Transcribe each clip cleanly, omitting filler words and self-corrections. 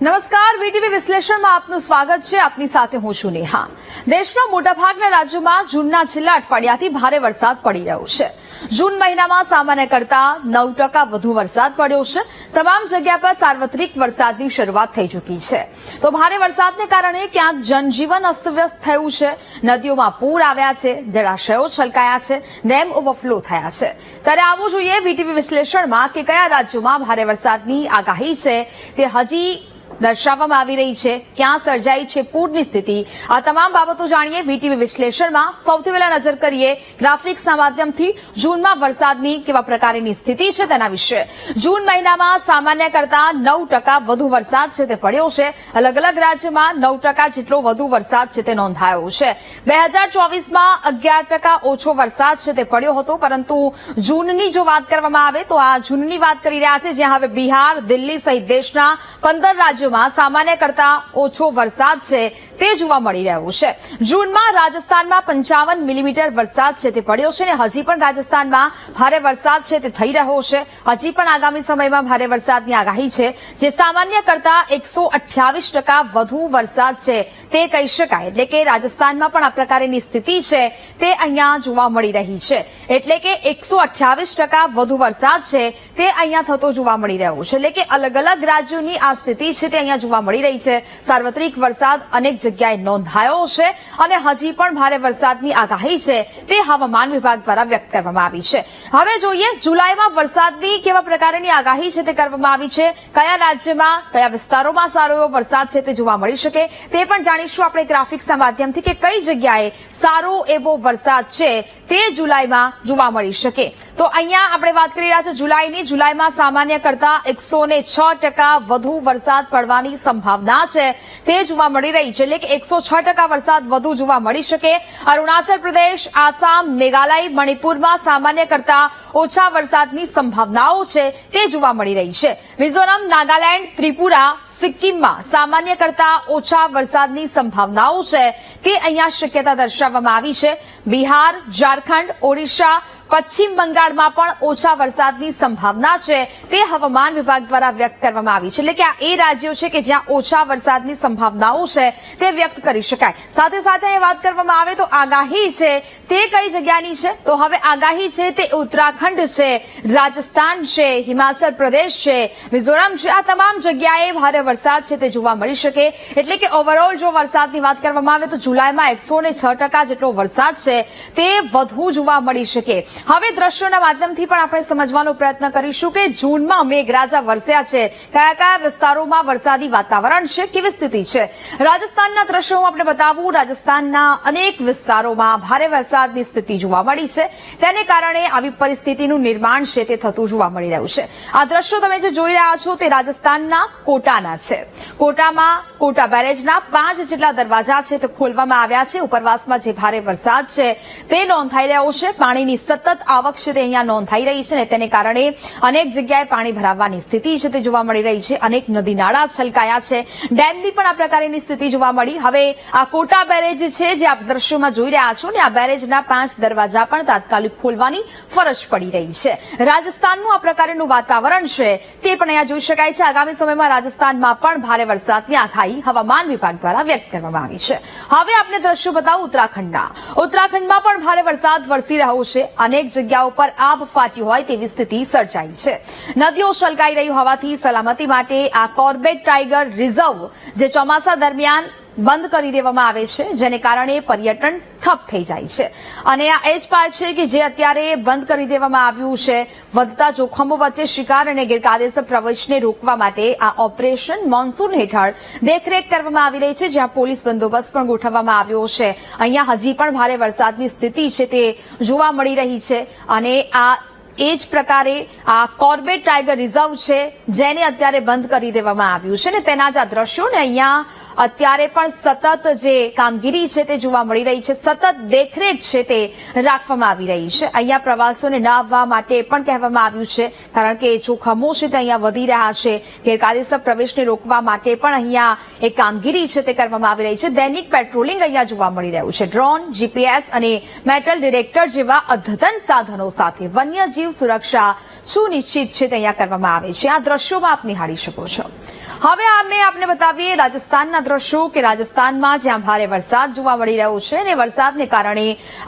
નમસ્કાર, વીટીવી વિશ્લેષણમાં આપનું સ્વાગત છે. આપની સાથે હું છું નેહા. દેશના મોટાભાગના રાજ્યોમાં જૂનના છેલ્લા અઠવાડિયાથી ભારે વરસાદ પડી રહ્યો છે. જૂન મહિનામાં સામાન્ય કરતા 9% વધુ વરસાદ પડ્યો છે. તમામ જગ્યા પર સાર્વત્રિક વરસાદની શરૂઆત થઈ ચૂકી છે. તો ભારે વરસાદને કારણે ક્યાંક જનજીવન અસ્તવ્યસ્ત થયું છે, નદીઓમાં પૂર આવ્યા છે, જળાશયો છલકાયા છે, ડેમ ઓવરફ્લો થયા છે. ત્યારે આવવું જોઈએ વીટીવી વિશ્લેષણમાં કે કયા રાજ્યોમાં ભારે વરસાદની આગાહી છે તે હજી દર્શાવવામાં આવી રહી છે, ક્યાં સર્જાઈ છે પૂરની સ્થિતિ. આ તમામ બાબતો જાણીએ વીટીવી વિશ્લેષણમાં. સૌથી પહેલા નજર કરીએ ગ્રાફિક્સના માધ્યમથી જૂનમાં વરસાદની કેવા પ્રકારની સ્થિતિ છે તેના વિશે. જૂન મહિનામાં સામાન્ય કરતા 9% વધુ વરસાદ છે તે પડ્યો છે. અલગ અલગ રાજ્યમાં 9% જેટલો વધુ વરસાદ છે તે નોંધાયો છે. 2024માં 11% ઓછો વરસાદ છે તે પડ્યો હતો, પરંતુ જૂનની જો વાત કરવામાં આવે તો આ જૂનની વાત કરી રહ્યા છે, જ્યાં હવે બિહાર, દિલ્હી સહિત દેશના 15 રાજ્યો સામાન્ય કરતા ઓછો વરસાદ છે તે જોવા મળી રહ્યું છે. જૂનમાં રાજસ્થાનમાં 55 મિલીમીટર વરસાદ છે તે પડ્યો છે અને હજી પણ રાજસ્થાનમાં ભારે વરસાદ છે તે થઈ રહ્યો છે. હજી પણ આગામી સમયમાં ભારે વરસાદની આગાહી છે, જે સામાન્ય કરતા 128% વધુ વરસાદ છે તે કહી શકાય. એટલે કે રાજસ્થાનમાં પણ આ પ્રકારની સ્થિતિ છે તે અહીંયા જોવા મળી રહી છે. એટલે કે 128% વધુ વરસાદ છે તે અહીંયા થતો જોવા મળી રહ્યો છે. એટલે કે અલગ અલગ રાજ્યોની આ સ્થિતિ છે તે અહીંયા જોવા મળી રહી છે. સાર્વત્રિક વરસાદ અનેક જગ્યાએ નોંધાયો છે અને હજી પણ ભારે વરસાદની આગાહી છે તે હવામાન વિભાગ દ્વારા વ્યક્ત કરવામાં આવી છે. હવે જોઈએ જુલાઈમાં વરસાદની કેવા પ્રકારની આગાહી છે તે કરવામાં આવી છે. કયા રાજ્યમાં, કયા વિસ્તારોમાં સારો એવો વરસાદ છે તે જોવા મળી શકે તે પણ જાણીશું આપણે ગ્રાફિક્સના માધ્યમથી કે કઈ જગ્યાએ સારો એવો વરસાદ છે તે જુલાઈમાં જોવા મળી શકે. તો અહીંયા આપણે વાત કરી રહ્યા છે જુલાઈની. જુલાઈમાં સામાન્ય કરતા 106% વધુ વરસાદ પડવાની સંભાવના છે તે જોવા મળી રહી છે. એટલે કે 106% વરસાદ વધુ જોવા મળી શકે. અરુણાચલ પ્રદેશ, આસામ, મેઘાલય, મણિપુરમાં સામાન્ય કરતા ઓછા વરસાદની સંભાવનાઓ છે તે જોવા મળી રહી છે. મિઝોરમ, નાગાલેન્ડ, ત્રિપુરા, સિક્કિમમાં સામાન્ય કરતા ઓછા વરસાદની સંભાવનાઓ છે તે અહીંયા શક્યતા દર્શાવવામાં આવી છે. બિહાર, ઝારખંડ, ઓડિશા, પશ્ચિમ બંગાળમાં પણ ઓછા વરસાદની સંભાવના છે તે હવામાન વિભાગ દ્વારા વ્યક્ત કરવામાં આવી છે. એટલે કે આ એ રાજ્યો છે કે જ્યાં ઓછા વરસાદની સંભાવનાઓ છે તે વ્યક્ત કરી શકાય. સાથે સાથે એ વાત કરવામાં આવે તો આગાહી છે તે કઈ જગ્યાની છે, તો હવે આગાહી છે તે ઉત્તરાખંડ છે, રાજસ્થાન છે, હિમાચલ પ્રદેશ છે, મિઝોરમ છે. આ તમામ જગ્યાએ ભારે વરસાદ છે તે જોવા મળી શકે. એટલે કે ઓવરઓલ જો વરસાદની વાત કરવામાં આવે તો જુલાઈમાં 106% જેટલો વરસાદ છે તે વધુ જોવા મળી શકે. હવે દ્રશ્યોના માધ્યમથી પણ આપણે સમજવાનો પ્રયત્ન કરીશું કે જૂનમાં મેઘરાજા વરસ્યા છે, કયા કયા વિસ્તારોમાં વરસાદી વાતાવરણ છે, કેવી સ્થિતિ છે. રાજસ્થાનના દ્રશ્યો આપણે બતાવું. રાજસ્થાનના અનેક વિસ્તારોમાં ભારે વરસાદની સ્થિતિ જોવા મળી છે. તેને કારણે આવી પરિસ્થિતિનું નિર્માણ છે તે થતું જોવા મળી રહ્યું છે. આ દ્રશ્યો તમે જે જોઈ રહ્યા છો તે રાજસ્થાનના કોટાના છે. કોટામાં કોટા બેરેજના 5 જેટલા દરવાજા છે તે ખોલવામાં આવ્યા છે. ઉપરવાસમાં જે ભારે વરસાદ છે તે નોંધાઈ રહ્યો છે. પાણીની સતત આવક છે તે અહીંયા નોંધાઈ રહી છે અને તેને કારણે અનેક જગ્યાએ પાણી ભરાવવાની સ્થિતિ છે તે જોવા મળી રહી છે. અનેક નદી નાળા છલકાયા છે. ડેમની પણ આ પ્રકારની સ્થિતિ જોવા મળી. હવે આ કોટા બેરેજ છે જે આપ દ્રશ્યોમાં જોઈ રહ્યા છો ને, આ બેરેજના 5 દરવાજા પણ તાત્કાલિક ખોલવાની ફરજ પડી રહી છે. રાજસ્થાનનું આ પ્રકારનું વાતાવરણ છે તે પણ અહીંયા જોઈ શકાય છે. આગામી સમયમાં રાજસ્થાનમાં પણ ભારે વરસાદની આગાહી હવામાન વિભાગ દ્વારા વ્યક્ત કરવામાં આવી છે. હવે આપણે દ્રશ્યો બતાવું ઉત્તરાખંડના. ઉત્તરાખંડમાં પણ ભારે વરસાદ વરસી રહ્યો છે. અનેક જગ્યાઓ પર આબ ફાટ્યું હોય તેવી સ્થિતિ સર્જાઈ છે. નદીઓ છલકાઈ રહી હોવાથી સલામતી માટે આ કોર્બેટ ટાઈગર રિઝર્વ જે ચોમાસા દરમિયાન બંધ કરી દેવામાં આવે છે, જેને કારણે પર્યટન ઠપ થઈ જાય છે. અને આ એ જ પાર્ક છે કે જે અત્યારે બંધ કરી દેવામાં આવ્યું છે. વધતા જોખમો વચ્ચે શિકાર અને ગેરકાયદેસર પ્રવેશને રોકવા માટે આ ઓપરેશન મોન્સૂન હેઠળ દેખરેખ કરવામાં આવી રહી છે, જ્યાં પોલીસ બંદોબસ્ત પણ ગોઠવવામાં આવ્યો છે. અહીંયા હજી પણ ભારે વરસાદની સ્થિતિ છે તે જોવા મળી રહી છે. અને આ એ જ પ્રકારે આ કોર્બેટ ટાઈગર રિઝર્વ છે જેને અત્યારે બંધ કરી દેવામાં આવ્યું છે ને તેના જ આ દ્રશ્યો ને અહીંયા અત્યારે પણ સતત જે કામગીરી છે તે જોવા મળી રહી છે. સતત દેખરેખ છે તે રાખવામાં આવી રહી છે. અહીંયા પ્રવાસીઓને ન આવવા માટે પણ કહેવામાં આવ્યું છે, કારણ કે જોખમો છે તે અહીંયા વધી રહ્યા છે. ગેરકાયદેસર પ્રવેશને રોકવા માટે પણ અહીંયા એક કામગીરી છે તે કરવામાં આવી રહી છે. દૈનિક પેટ્રોલિંગ અહીંયા જોવા મળી રહ્યું છે. ડ્રોન, જીપીએસ અને મેટલ ડિટેક્ટર જેવા અદ્યતન સાધનો સાથે વન્યજીવ સુરક્ષા સુનિશ્ચિત છે તે અહીંયા કરવામાં આવે છે. આ દ્રશ્યોમાં આપ નિહાળી શકો છો. હવે અમે આપને બતાવીએ રાજસ્થાનના દ્રશ્યો કે રાજસ્થાનમાં જ્યાં ભારે વરસાદ જોવા મળી રહ્યો છે અને વરસાદને કારણે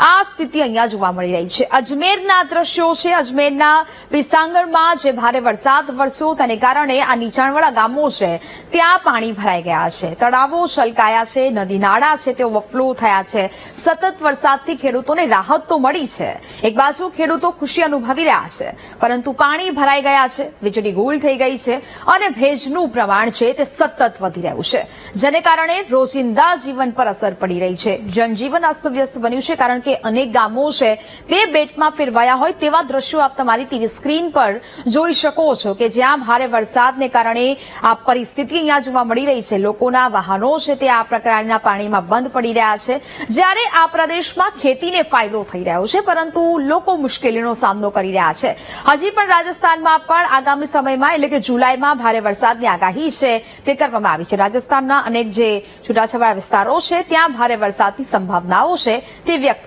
આ સ્થિતિ અહીંયા જોવા મળી રહી છે. અજમેરના દ્રશ્યો છે. અજમેરના પિસાંગણમાં જે ભારે વરસાદ વરસ્યો તેને કારણે આ નીચાણવાળા ગામો છે ત્યાં પાણી ભરાઈ ગયા છે, તળાવો છલકાયા છે, નદી નાળા છે તે ઓવરફ્લો થયા છે. સતત વરસાદથી ખેડૂતોને રાહત તો મળી છે. એક બાજુ ખેડૂતો ખુશી અનુભવી રહ્યા છે, પરંતુ પાણી ભરાઈ ગયા છે, વીજળી ગુલ થઈ ગઈ છે અને ભેજનું પ્રમાણ છે તે સતત વધી રહ્યું છે, જેને કારણે રોજિંદા જીવન પર અસર પડી રહી છે. જનજીવન અસ્તવ્યસ્ત બન્યું છે, કારણ કે અનેક ગામો છે તે બેટમાં ફેરવાયા હોય તેવા દ્રશ્યો આપ તમારી ટીવી સ્ક્રીન પર જોઈ શકો છો કે જ્યાં ભારે વરસાદને કારણે આ પરિસ્થિતિ અહીંયા જોવા મળી રહી છે. લોકોના વાહનો છે તે આ પ્રકારના પાણીમાં બંધ પડી રહ્યા છે. જ્યારે આ પ્રદેશમાં ખેતીને ફાયદો થઈ રહ્યો છે, પરંતુ લોકો મુશ્કેલીનો સામનો કરી રહ્યા છે. હજી પણ રાજસ્થાનમાં પણ આગામી સમયમાં એટલે કે જુલાઈમાં ભારે વરસાદની આગાહી છે તે કરવામાં આવી છે. રાજસ્થાનના અનેક જે છૂટાછવાયા વિસ્તારો છે ત્યાં ભારે વરસાદની સંભાવનાઓ છે તે વ્યક્ત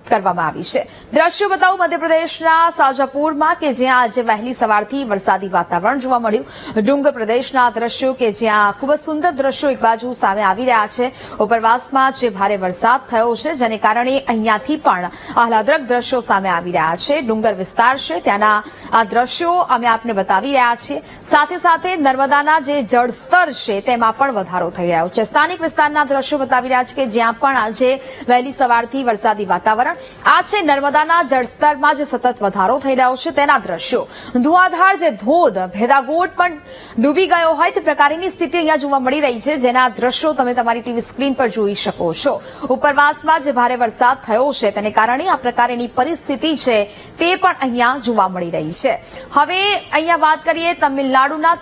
કરવામાં આવી છે. દ્રશ્યો બતાવું મધ્યપ્રદેશના શાજાપુરમાં કે જ્યાં આજે વહેલી સવારથી વરસાદી વાતાવરણ જોવા મળ્યું. ડુંગર પ્રદેશના દ્રશ્યો કે જ્યાં ખૂબ જ સુંદર દ્રશ્યો એક બાજુ સામે આવી રહ્યા છે. ઉપરવાસમાં જે ભારે વરસાદ થયો છે જેને કારણે અહીંયાથી પણ આહલાદક દ્રશ્યો સામે આવી રહ્યા છે. ડુંગર વિસ્તાર છે ત્યાંના આ દ્રશ્યો અમે આપને બતાવી રહ્યા છીએ. સાથે સાથે નર્મદાના જે જળસ્તર છે તેમાં પણ વધારો થઈ રહ્યો છે. સ્થાનિક વિસ્તારના દ્રશ્યો બતાવી રહ્યા છે કે જ્યાં પણ આજે વહેલી સવારથી વરસાદી વાતાવરણ આ છે. નર્મદાના જળસ્તરમાં જે સતત વધારો થઈ રહ્યો છે તેના દ્રશ્યો. ધુઆધાર જે ધોધ ભેદાગોટ પણ ડૂબી ગયો હોય તે પ્રકારની સ્થિતિ અહીંયા જોવા મળી રહી છે, જેના દ્રશ્યો તમે તમારી ટીવી સ્ક્રીન પર જોઈ શકો છો. ઉપરવાસમાં જે ભારે વરસાદ થયો છે તેને કારણે આ પ્રકારની પરિસ્થિતિ છે તે પણ અહીંયા જોવા મળી રહી છે. હવે અહીંયા વાત કરીએ તમિલનાડુના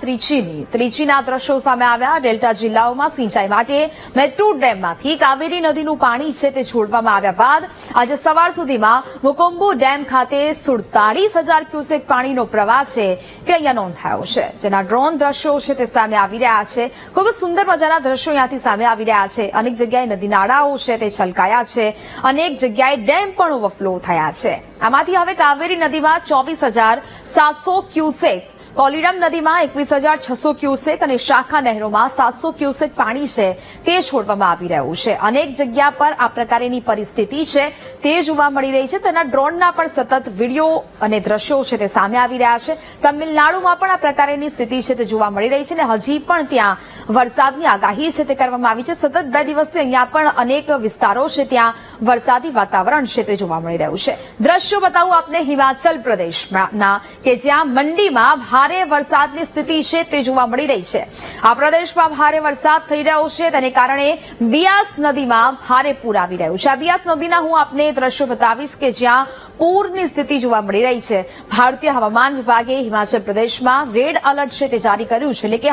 ત્રિચીના દ્રશ્યો સામે આવ્યા. ડેલ્ટા જિલ્લાઓમાં સિંચાઈ માટે મેટ્ટૂર ડેમમાંથી કાવેરી નદીનું પાણી છે તે છોડવામાં આવ્યા બાદ આજે સવાર સુધીમાં મુકુમ્બુ ડેમ ખાતે 47,000 ક્યુસેક પાણીનો પ્રવાહ છે તે અહીંયા નોંધાયો છે, જેના ડ્રોન દ્રશ્યો છે તે સામે આવી રહ્યા છે. ખૂબ જ સુંદર મજાના દ્રશ્યો અહીંયાથી સામે આવી રહ્યા છે. અનેક જગ્યાએ નદી નાળાઓ છે તે છલકાયા છે, અનેક જગ્યાએ ડેમ પણ ઓવરફ્લો થયા છે. આમાંથી હવે કાવેરી નદીમાં 24,700 ક્યુસેક, કોલીડમ નદીમાં 21,600 ક્યુસેક અને શાખા નહેરોમાં 700 ક્યુસેક પાણી છે તે છોડવામાં આવી રહ્યું છે. અનેક જગ્યા પર આ પ્રકારની પરિસ્થિતિ છે તે જોવા મળી રહી છે. તેના ડ્રોનના પણ સતત વિડીયો અને દ્રશ્યો છે તે સામે આવી રહ્યા છે. તમિલનાડુમાં પણ આ પ્રકારની સ્થિતિ છે તે જોવા મળી રહી છે અને હજી પણ ત્યાં વરસાદની આગાહી છે તે કરવામાં આવી છે. સતત 2 દિવસથી અહીંયા પણ અનેક વિસ્તારો છે ત્યાં વરસાદી વાતાવરણ છે તે જોવા મળી રહ્યું છે. દ્રશ્યો બતાવું આપને હિમાચલ પ્રદેશના કે જ્યાં મંડીમાં ભારે વરસાદની સ્થિતિ છે તે જોવા મળી રહી છે. આ પ્રદેશમાં ભારે વરસાદ થઈ રહ્યો છે તેને કારણે બિયાસ નદીમાં ભારે પૂર આવી રહ્યું છે. આ બિયાસ નદીના હું આપને દ્રશ્યો બતાવીશ કે જ્યાં પૂરની સ્થિતિ જોવા મળી રહી છે. ભારતીય હવામાન વિભાગે હિમાચલ પ્રદેશમાં રેડ એલર્ટ છે તે જારી કર્યું છે, એટલે કે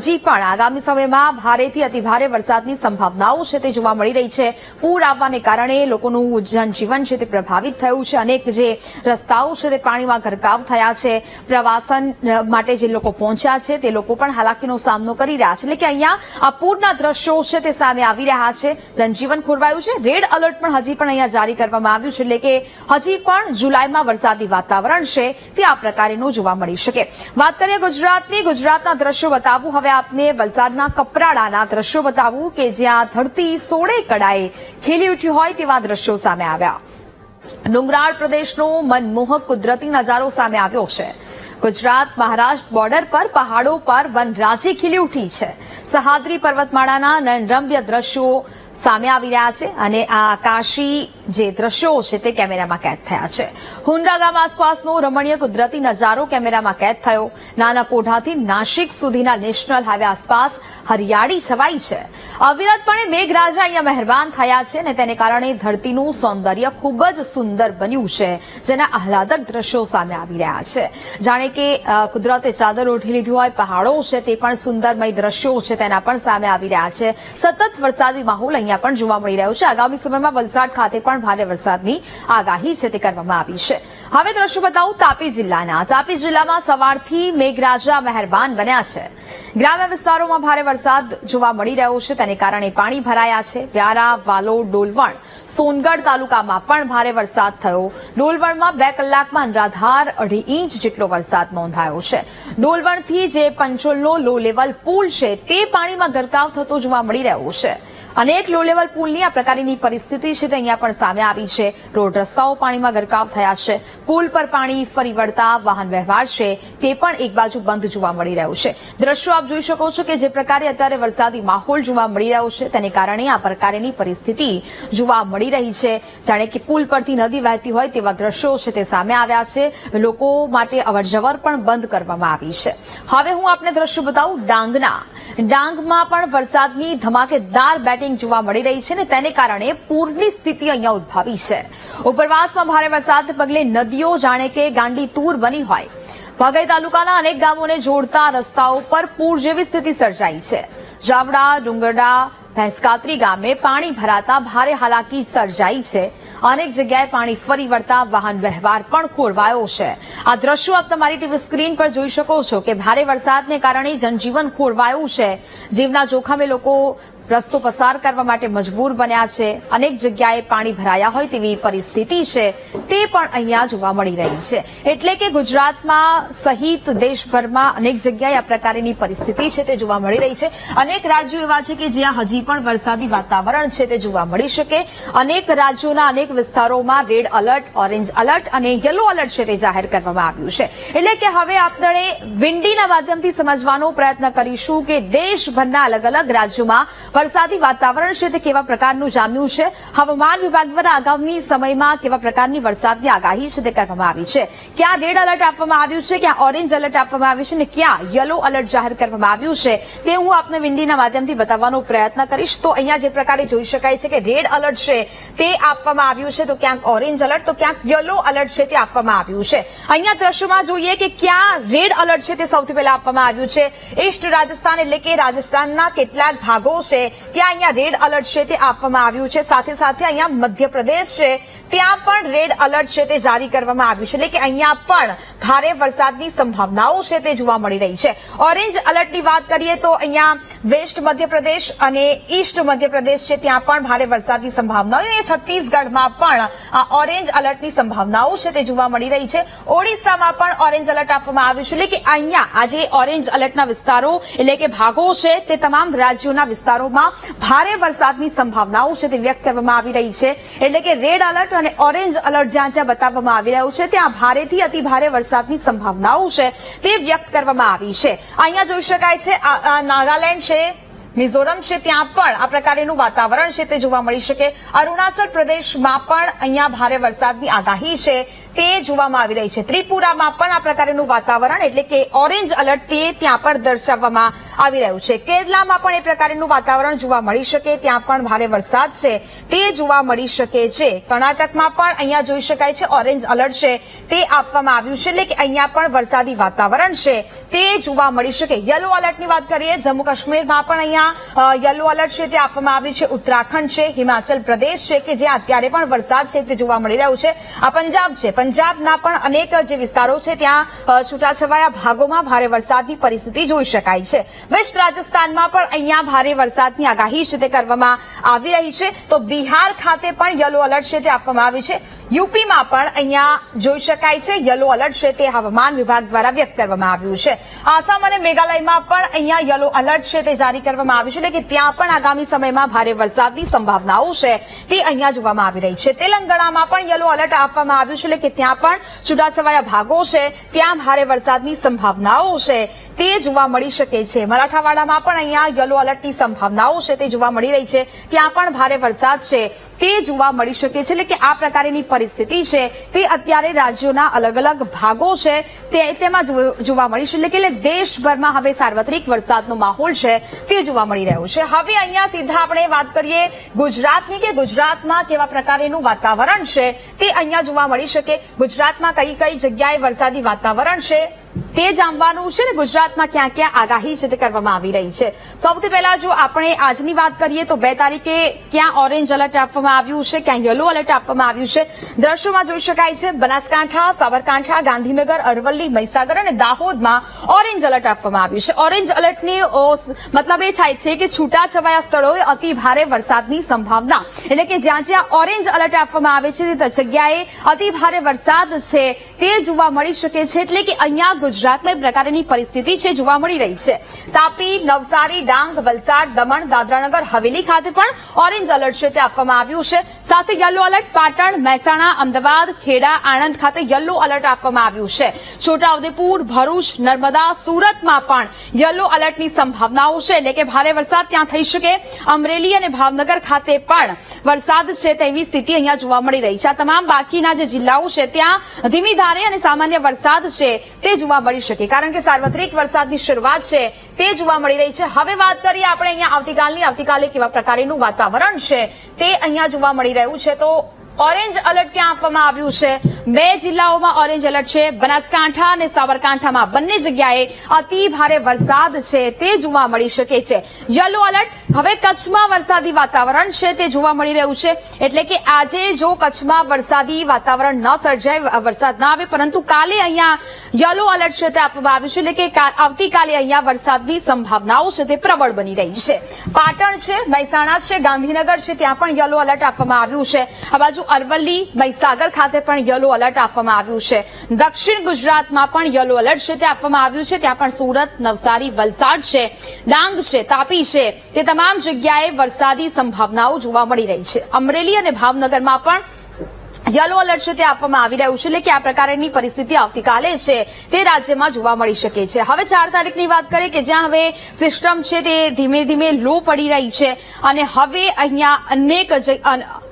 હજી પણ આગામી સમયમાં ભારેથી અતિભારે વરસાદની સંભાવનાઓ છે તે જોવા મળી રહી છે. પૂર આવવાને કારણે લોકોનું જનજીવન છે તે પ્રભાવિત થયું છે. અનેક જે રસ્તાઓ છે તે પાણીમાં ગરકાવ થયા છે. પ્રવાસન માટે જે લોકો પહોંચ્યા છે તે લોકો પણ હાલાકીનો સામનો કરી રહ્યા છે. એટલે કે અહીંયા આ પૂરના દ્રશ્યો છે તે સામે આવી રહ્યા છે. જનજીવન ખોરવાયું છે. રેડ એલર્ટ પણ હજી પણ અહીંયા જારી કરવામાં આવ્યું છે, એટલે કે હજી પણ જુલાઈમાં વરસાદી વાતાવરણ છે તે આ પ્રકારનું જોવા મળી શકે. વાત કરીએ ગુજરાતના દ્રશ્યો બતાવું હવે આપને. વલસાડના કપરાડાના દ્રશ્યો બતાવું કે જ્યાં ધરતી સોળે કળાએ ખીલી ઉઠી હોય તેવા દ્રશ્યો સામે આવ્યા. ડુંગરાળ પ્રદેશનો મનમોહક કુદરતી નજારો સામે આવ્યો છે. ગુજરાત મહારાષ્ટ્ર બોર્ડર પર પહાડો પર વનરાજી ખીલી ઉઠી છે. સહ્યાદ્રી પર્વતમાળાના નયનરમ્ય દ્રશ્યો સામે આવી રહ્યા છે અને આ આકાશી જે દ્રશ્યો છે તે કેમેરામાં કેદ થયા છે. હુંડા ગામ આસપાસનો રમણીય કુદરતી નજારો કેમેરામાં કેદ થયો. નાના પોઢાથી નાસિક સુધીના નેશનલ હાઈવે આસપાસ હરિયાળી છવાઈ છે. અવિરતપણે મેઘરાજા અહીંયા મહેરબાન થયા છે અને તેને કારણે ધરતીનું સૌંદર્ય ખૂબ જ સુંદર બન્યું છે, જેના આહલાદક દ્રશ્યો સામે આવી રહ્યા છે. જાણે કે કુદરતે ચાદર ઓઢી લીધી હોય. પહાડો છે તે પણ સુંદરમય દ્રશ્યો છે તેના પણ સામે આવી રહ્યા છે. સતત વરસાદી માહોલ અહીંયા પણ જોવા મળી રહ્યો છે. આગામી સમયમાં વલસાડ ખાતે પણ પણ ભારે વરસાદની આગાહી છે તે કરવામાં આવી છે. હવે દ્રશ્યો બતાવું તાપી જિલ્લાના. તાપી જિલ્લામાં સવારથી મેઘરાજા મહેરબાન બન્યા છે. ગ્રામ્ય વિસ્તારોમાં ભારે વરસાદ જોવા મળી રહ્યો છે, તેને કારણે પાણી ભરાયા છે. વ્યારા, વાલોડ, ડોલવણ, સોનગઢ તાલુકામાં પણ ભારે વરસાદ થયો. ડોલવણમાં 2 કલાકમાં અનરાધાર 2.5 ઇંચ જેટલો વરસાદ નોંધાયો છે. ડોલવણથી જે પંચોલનો લો લેવલ પુલ છે તે પાણીમાં ગરકાવ થતો જોવા મળી રહ્યો છે. અનેક લો લેવલ પુલની આ પ્રકારની પરિસ્થિતિ છે તે અહીંયા પણ સામે આવી છે. રોડ રસ્તાઓ પાણીમાં ગરકાવ થયા છે. પુલ પર પાણી ફરી વળતા વાહન વ્યવહાર છે તે પણ એક બાજુ બંધ જોવા મળી રહ્યું છે. દ્રશ્યો આપ જોઈ શકો છો કે જે પ્રકારે અત્યારે વરસાદી માહોલ જોવા મળી રહ્યો છે તેને કારણે આ પ્રકારની પરિસ્થિતિ જોવા મળી રહી છે. જાણે કે પુલ પરથી નદી વહેતી હોય તેવા દ્રશ્યો છે તે સામે આવ્યા છે. લોકો માટે અવરજવર પણ બંધ કરવામાં આવી છે. હવે હું આપને દ્રશ્યો બતાવું ડાંગના. ડાંગમાં પણ વરસાદની ધમાકેદાર બેટિંગ જોવા મળી રહી છે ને તેને કારણે પૂરની સ્થિતિ અહીંયા ઉદ્ભવી છે. ઉપરવાસમાં ભારે વરસાદને પગલે નદીઓ જાણે કે ગાંડી તૂર બની હોય. વાગઈ તાલુકાના અનેક ગામોને જોડતા રસ્તાઓ પર પૂર જેવી સ્થિતિ સર્જાઈ છે. જાવડા, ડુંગરડા, ભેંસકાતરી ગામે પાણી ભરાતા ભારે હાલાકી સર્જાઈ છે. અનેક જગ્યાએ પાણી ફરી વળતા વાહન વ્યવહાર પણ ખોરવાયો છે. આ દ્રશ્યો આપ તમારી ટીવી સ્ક્રીન પર જોઈ શકો છો કે ભારે વરસાદને કારણે જનજીવન ખોરવાયું છે. જીવના જોખમે લોકો રસ્તો પસાર કરવા માટે મજબૂર બન્યા છે. અનેક જગ્યાએ પાણી ભરાયા હોય તેવી પરિસ્થિતિ છે તે પણ અહીંયા જોવા મળી રહી છે. એટલે કે ગુજરાતમાં સહિત દેશભરમાં અનેક જગ્યાએ આ પ્રકારની પરિસ્થિતિ છે તે જોવા મળી રહી છે. અનેક રાજ્યો એવા છે કે જ્યાં હજી પણ વરસાદી વાતાવરણ છે તે જોવા મળી શકે. અનેક રાજ્યોના અનેક વિસ્તારોમાં રેડ એલર્ટ, ઓરેન્જ એલર્ટ અને યલો એલર્ટ છે તે જાહેર કરવામાં આવ્યું છે. એટલે કે હવે આપણે વિંડીના માધ્યમથી સમજવાનો પ્રયત્ન કરીશું કે દેશભરના અલગ અલગ રાજ્યોમાં વરસાદી વાતાવરણ છે તે કેવા પ્રકારનું જામ્યું છે. હવામાન વિભાગ દ્વારા આગામી સમયમાં કેવા પ્રકારની વરસાદની આગાહી છે તે કરવામાં આવી છે. ક્યાં રેડ એલર્ટ આપવામાં આવ્યું છે, ક્યાં ઓરેન્જ એલર્ટ આપવામાં આવ્યું છે અને ક્યાં યલો એલર્ટ જાહેર કરવામાં આવ્યું છે તે હું આપને વિંડીના માધ્યમથી બતાવવાનો પ્રયત્ન કરીશ. તો અહીંયા જે પ્રકારે જોઈ શકાય છે કે રેડ એલર્ટ છે તે આપવામાં આવ્યું છે, તો ક્યાંક ઓરેન્જ એલર્ટ, તો ક્યાંક યલો એલર્ટ છે તે આપવામાં આવ્યું છે. અહીંયા દ્રશ્યોમાં જોઈએ કે ક્યાં રેડ એલર્ટ છે તે સૌથી પહેલા આપવામાં આવ્યું છે. ઈસ્ટ રાજસ્થાન એટલે કે રાજસ્થાનના કેટલાક ભાગો છે ત્યાં અહીંયા રેડ એલર્ટ છે તે આપવામાં આવ્યું છે. સાથે સાથે અહીંયા મધ્યપ્રદેશ છે ત્યાં પણ રેડ એલર્ટ છે તે જારી કરવામાં આવ્યું છે. એટલે કે અહીંયા પણ ભારે વરસાદની સંભાવનાઓ છે તે જોવા મળી રહી છે. ઓરેન્જ એલર્ટની વાત કરીએ તો અહીંયા વેસ્ટ મધ્યપ્રદેશ અને ઈસ્ટ મધ્યપ્રદેશ છે ત્યાં પણ ભારે વરસાદની સંભાવનાઓ. છત્તીસગઢમાં પણ ઓરેન્જ એલર્ટની સંભાવનાઓ છે તે જોવા મળી રહી છે. ઓડિશામાં પણ ઓરેન્જ એલર્ટ આપવામાં આવ્યું છે. એટલે કે અહીંયા આજે ઓરેન્જ એલર્ટના વિસ્તારો એટલે કે ભાગો છે તે તમામ રાજ્યોના વિસ્તારોમાં ભારે વરસાદની સંભાવનાઓ છે તે વ્યક્ત કરવામાં આવી રહી છે. એટલે કે રેડ એલર્ટ અને ઓરેન્જ એલર્ટ જ્યાં જ્યાં બતાવવામાં આવી રહ્યું છે ત્યાં ભારેથી અતિ ભારે વરસાદની સંભાવનાઓ છે તે વ્યક્ત કરવામાં આવી છે. અહીંયા જોઈ શકાય છે નાગાલેન્ડ છે, મિઝોરમ છે ત્યાં પણ આ પ્રકારનું વાતાવરણ છે તે જોવા મળી શકે. અરુણાચલ પ્રદેશમાં પણ અહીંયા ભારે વરસાદની આગાહી છે તે જોવામાં આવી રહી છે. ત્રિપુરામાં પણ આ પ્રકારનું વાતાવરણ એટલે કે ઓરેન્જ એલર્ટ તે ત્યાં પણ દર્શાવવામાં આવી રહ્યું છે. કેરલામાં પણ એ પ્રકારનું વાતાવરણ જોવા મળી શકે, ત્યાં પણ ભારે વરસાદ છે તે જોવા મળી શકે છે. કર્ણાટકમાં પણ અહીંયા જોઈ શકાય છે ઓરેન્જ એલર્ટ છે તે આપવામાં આવ્યું છે. એટલે કે અહીંયા પણ વરસાદી વાતાવરણ છે તે જોવા મળી શકે. યલો એલર્ટની વાત કરીએ, જમ્મુ કાશ્મીરમાં પણ અહીંયા યલો એલર્ટ છે તે આપવામાં આવ્યું છે. ઉત્તરાખંડ છે, હિમાચલ પ્રદેશ છે કે જ્યાં અત્યારે પણ વરસાદ છે તે જોવા મળી રહ્યું છે. આ પંજાબ છે, પંજાબના પણ અનેક જે વિસ્તારો છે ત્યાં છૂટાછવાયા ભાગોમાં ભારે વરસાદની પરિસ્થિતિ જોઈ શકાય છે. વેસ્ટ રાજસ્થાનમાં પણ અહીંયા ભારે વરસાદની આગાહી છે તે કરવામાં આવી રહી છે. તો બિહાર ખાતે પણ યલો એલર્ટ છે તે આપવામાં આવ્યું છે. યુપીમાં પણ અહીંયા જોઈ શકાય છે યલો એલર્ટ છે તે હવામાન વિભાગ દ્વારા વ્યક્ત કરવામાં આવ્યું છે. આસામ અને મેઘાલયમાં પણ અહીંયા યલો એલર્ટ છે તે જારી કરવામાં આવ્યું છે. એટલે કે ત્યાં પણ આગામી સમયમાં ભારે વરસાદની સંભાવનાઓ છે તે અહીંયા જોવામાં આવી રહી છે. તેલંગાણામાં પણ યલો એલર્ટ આપવામાં આવ્યું છે. એટલે કે ત્યાં પણ છૂટાછવાયા ભાગો છે ત્યાં ભારે વરસાદની સંભાવનાઓ છે તે જોવા મળી શકે છે. મરાઠાવાડામાં પણ અહીંયા યલો એલર્ટની સંભાવનાઓ છે તે જોવા મળી રહી છે. ત્યાં પણ ભારે વરસાદ છે તે જોવા મળી શકે છે. એટલે કે આ પ્રકારની પરિસ્થિતિ છે તે અત્યારે રાજ્યોના અલગ અલગ ભાગો છે તેમાં જોવા મળી છે. એટલે કે દેશભરમાં હવે સાર્વત્રિક વરસાદનો માહોલ છે તે જોવા મળી રહ્યો છે. હવે અહીંયા સીધા આપણે વાત કરીએ ગુજરાતની કે ગુજરાતમાં કેવા પ્રકારનું વાતાવરણ છે તે અહીંયા જોવા મળી શકે. ગુજરાતમાં કઈ કઈ જગ્યાએ વરસાદી વાતાવરણ છે તે જાણવાનું છે ને ગુજરાતમાં ક્યાં ક્યાં આગાહી છે તે કરવામાં આવી રહી છે। સૌથી પહેલા જો આપણે આજની વાત કરીએ તો 2 તારીખે ક્યાં ઓરેન્જ એલર્ટ આપવામાં આવ્યું છે, ક્યાં યલો એલર્ટ આપવામાં આવ્યું છે। દ્રશ્યોમાં જોઈ શકાય છે બનાસકાંઠા, સાબરકાંઠા, ગાંધીનગર, અરવલ્લી, મહીસાગર અને દાહોદમાં ઓરેન્જ એલર્ટ આપવામાં આવ્યું છે। ઓરેન્જ એલર્ટની મતલબ એ થાય છે કે છૂટાછવાયા સ્થળોએ અતિ ભારે વરસાદની સંભાવના, એટલે કે જ્યાં જ્યાં ઓરેન્જ એલર્ટ આપવામાં આવે છે તે જગ્યાએ અતિ ભારે વરસાદ છે તે જોવા મળી શકે છે। એટલે કે અહીંયા ગુજરાતમાં એ પ્રકારની પરિસ્થિતિ છે જોવા મળી રહી છે। તાપી, નવસારી, ડાંગ, વલસાડ, દમણ, દાદરાનગર હવેલી ખાતે પણ ઓરેન્જ એલર્ટ છે તે આપવામાં આવ્યું છે। સાથે યલો એલર્ટ પાટણ, મહેસાણા, અમદાવાદ, ખેડા, આણંદ ખાતે યલો એલર્ટ આપવામાં આવ્યું છે। છોટાઉદેપુર, ભરૂચ, નર્મદા, સુરતમાં પણ યલો એલર્ટની સંભાવનાઓ છે, એટલે કે ભારે વરસાદ ત્યાં થઈ શકે। અમરેલી અને ભાવનગર ખાતે પણ વરસાદ છે તેવી સ્થિતિ અહીંયા જોવા મળી રહી છે। આ તમામ બાકીના જે જિલ્લાઓ છે ત્યાં ધીમી ધારે અને સામાન્ય વરસાદ છે તે જોવા મળી શકે, કારણ કે સાર્વત્રિક વરસાદની શરૂઆત છે તે જોવા મળી રહી છે। હવે વાત કરીએ આપણે અહીંયા આવતીકાલે કેવા પ્રકારનું વાતાવરણ છે તે અહીંયા જોવા મળી રહ્યું છે। તો ઓરેન્જ એલર્ટ ક્યાં આપવામાં આવ્યું છે? 2 જિલ્લાઓમાં ઓરેન્જ એલર્ટ છે। બનાસકાંઠા અને સાબરકાંઠામાં બંને જગ્યાએ અતિ ભારે વરસાદ છે તે જોવા મળી શકે છે। યલો એલર્ટ હવે કચ્છમાં વરસાદી વાતાવરણ છે તે જોવા મળી રહ્યું છે, એટલે કે આજે જો કચ્છમાં વરસાદી વાતાવરણ ન સર્જાય, વરસાદ ન આવે, પરંતુ કાલે અહીંયા યલો એલર્ટ છે તે આપવામાં આવ્યું છે, એટલે કે આવતીકાલે અહીંયા વરસાદની સંભાવનાઓ છે તે પ્રબળ બની રહી છે। પાટણ છે, મહેસાણા છે, ગાંધીનગર છે ત્યાં પણ યલો એલર્ટ આપવામાં આવ્યું છે। આ બાજુ અરવલ્લી, મહીસાગર ખાતે પણ યલો એલર્ટ આપવામાં આવ્યું છે। દક્ષિણ ગુજરાતમાં પણ યલો એલર્ટ છે તે આપવામાં આવ્યું છે, ત્યાં પણ સુરત, નવસારી, વલસાડ છે, ડાંગ છે, તાપી છે, તે તમામ જગ્યાએ વરસાદી સંભાવનાઓ જોવા મળી રહી છે। અમરેલી અને ભાવનગરમાં પણ યલો એલર્ટ છે તે આપવામાં આવી રહ્યું છે, એટલે કે આ પ્રકારની પરિસ્થિતિ આવતીકાલે છે તે રાજ્યમાં જોવા મળી શકે છે। હવે 4 તારીખની વાત કરીએ કે જ્યાં હવે સિસ્ટમ છે તે ધીમે ધીમે લો પડી રહી છે અને હવે અહીંયા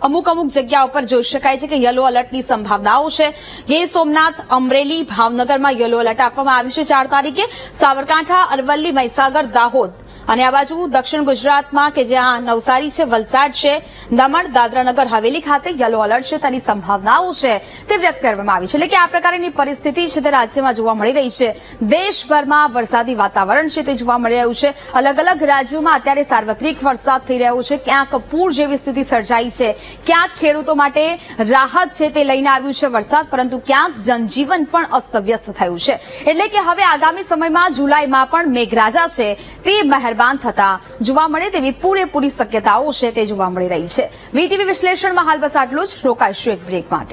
અમુક જગ્યા ઉપર જોઈ શકાય છે કે યલો એલર્ટની સંભાવનાઓ છે। ગીર સોમનાથ, અમરેલી, ભાવનગરમાં યલો એલર્ટ આપવામાં આવ્યું છે 4 તારીખે। સાબરકાંઠા, અરવલ્લી, મહીસાગર, દાહોદ અને આ બાજુ દક્ષિણ ગુજરાતમાં કે જ્યાં નવસારી છે, વલસાડ છે, દમણ, દાદરાનગર હવેલી ખાતે યલો એલર્ટ છે તેની સંભાવનાઓ છે તે વ્યક્ત કરવામાં આવી છે, એટલે કે આ પ્રકારની પરિસ્થિતિ છે તે રાજ્યમાં જોવા મળી રહી છે। દેશભરમાં વરસાદી વાતાવરણ છે તે જોવા મળી રહ્યું છે। અલગ અલગ રાજ્યોમાં અત્યારે સાર્વત્રિક વરસાદ થઈ રહ્યો છે, ક્યાંક પૂર જેવી સ્થિતિ સર્જાઈ છે, ક્યાંક ખેડૂતો માટે રાહત છે તે લઈને આવ્યું છે વરસાદ, પરંતુ ક્યાંક જનજીવન પણ અસ્તવ્યસ્ત થયું છે। એટલે કે હવે આગામી સમયમાં જુલાઈમાં પણ મેઘરાજા છે તે મહેરબાન થતા જોવા મળે તેવી પૂરેપૂરી શક્યતાઓ છે તે જોવા મળી રહી છે। વીટીવી વિશ્લેષણમાં હાલ બસ આટલું જ। રોકાઈશું એક બ્રેક માટે।